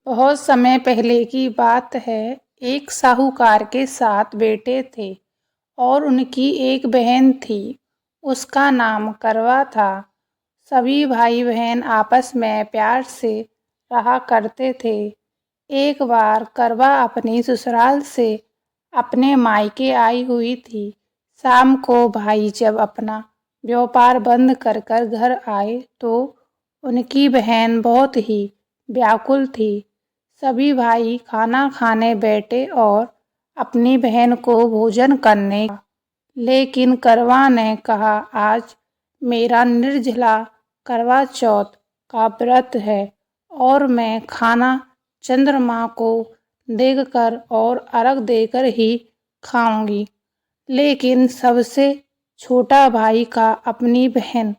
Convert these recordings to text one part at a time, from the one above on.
बहुत समय पहले की बात है। एक साहूकार के 7 बेटे थे और उनकी एक बहन थी। उसका नाम करवा था। सभी भाई बहन आपस में प्यार से रहा करते थे। एक बार करवा अपनी ससुराल से अपने मायके आई हुई थी। शाम को भाई जब अपना व्यापार बंद कर कर घर आए तो उनकी बहन बहुत ही व्याकुल थी। सभी भाई खाना खाने बैठे और अपनी बहन को भोजन करने कहा, लेकिन करवा ने कहा, आज मेरा निर्जला करवा चौथ का व्रत है और मैं खाना चंद्रमा को देखकर और अर्घ देकर ही खाऊंगी। लेकिन सबसे छोटा भाई का अपनी बहन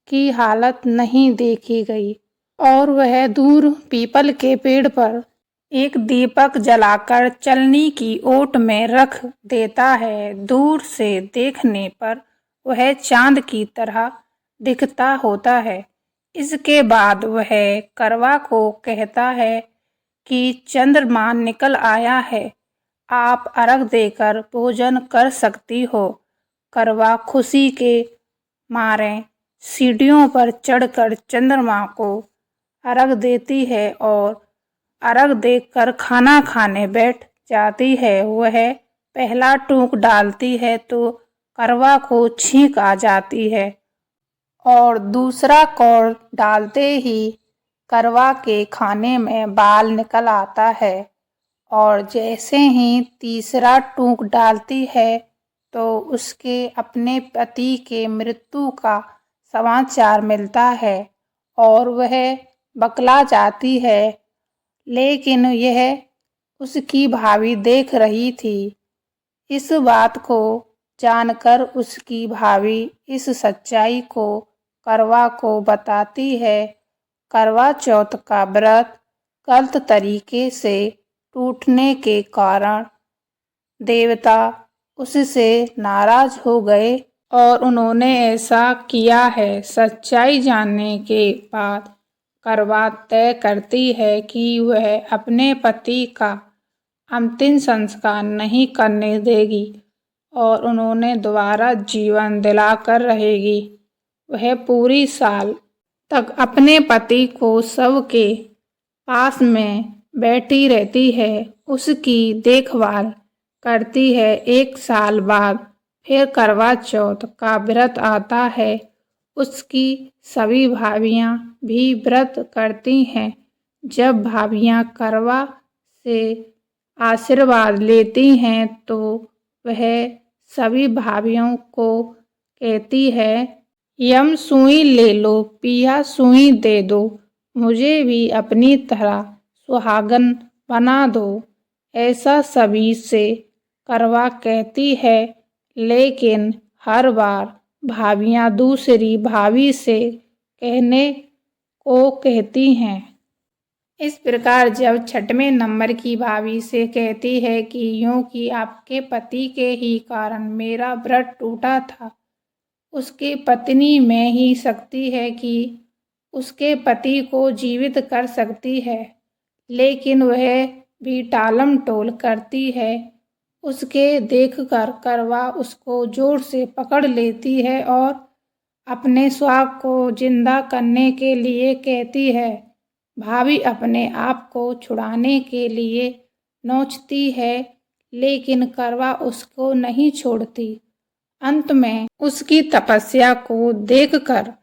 की हालत नहीं देखी गई और वह दूर पीपल के पेड़ पर एक दीपक जलाकर चलनी की ओट में रख देता है। दूर से देखने पर वह चांद की तरह दिखता होता है। इसके बाद वह करवा को कहता है कि चंद्रमा निकल आया है, आप अर्घ देकर भोजन कर सकती हो। करवा खुशी के मारे सीढ़ियों पर चढ़कर चंद्रमा को अर्घ देती है और अर्घ देकर खाना खाने बैठ जाती है। वह पहला टूक डालती है तो करवा को छींक आ जाती है और दूसरा कौर डालते ही करवा के खाने में बाल निकल आता है और जैसे ही तीसरा टूक डालती है तो उसके अपने पति के मृत्यु का समाचार मिलता है और वह बकला जाती है। लेकिन यह उसकी भाभी देख रही थी। इस बात को जानकर उसकी भाभी इस सच्चाई को करवा को बताती है। करवा चौथ का व्रत गलत तरीके से टूटने के कारण देवता उससे नाराज हो गए और उन्होंने ऐसा किया है। सच्चाई जानने के बाद करवा तय करती है कि वह अपने पति का अंतिम संस्कार नहीं करने देगी और उन्होंने दोबारा जीवन दिलाकर रहेगी। वह पूरी साल तक अपने पति को शव के पास में बैठी रहती है, उसकी देखभाल करती है। 1 साल बाद फिर करवा चौथ का व्रत आता है। उसकी सभी भाभियां भी व्रत करती हैं। जब भाभियां करवा से आशीर्वाद लेती हैं तो वह सभी भाभियों को कहती है, यम सुई ले लो, पिया सुई दे दो, मुझे भी अपनी तरह सुहागन बना दो। ऐसा सभी से करवा कहती है, लेकिन हर बार भाभियां दूसरी भाभी से कहने को कहती हैं। इस प्रकार जब 6वें नंबर की भाभी से कहती है कि यूं कि आपके पति के ही कारण मेरा व्रत टूटा था, उसके पत्नी में ही शक्ति है कि उसके पति को जीवित कर सकती है, लेकिन वह भी टालम टोल करती है। उसके देखकर करवा उसको जोर से पकड़ लेती है और अपने स्वाग को जिंदा करने के लिए कहती है। भाभी अपने आप को छुड़ाने के लिए नोचती है, लेकिन करवा उसको नहीं छोड़ती। अंत में उसकी तपस्या को देखकर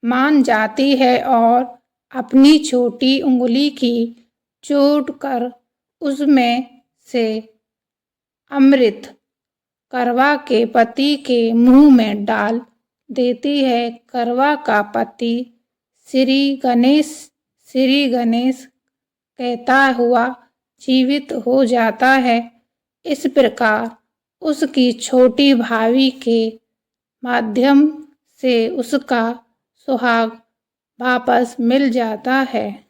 मान जाती है और अपनी छोटी उंगली की चोट कर उसमें से अमृत करवा के पति के मुंह में डाल देती है। करवा का पति श्री गणेश कहता हुआ जीवित हो जाता है। इस प्रकार उसकी छोटी भाभी के माध्यम से उसका सुहाग वापस मिल जाता है।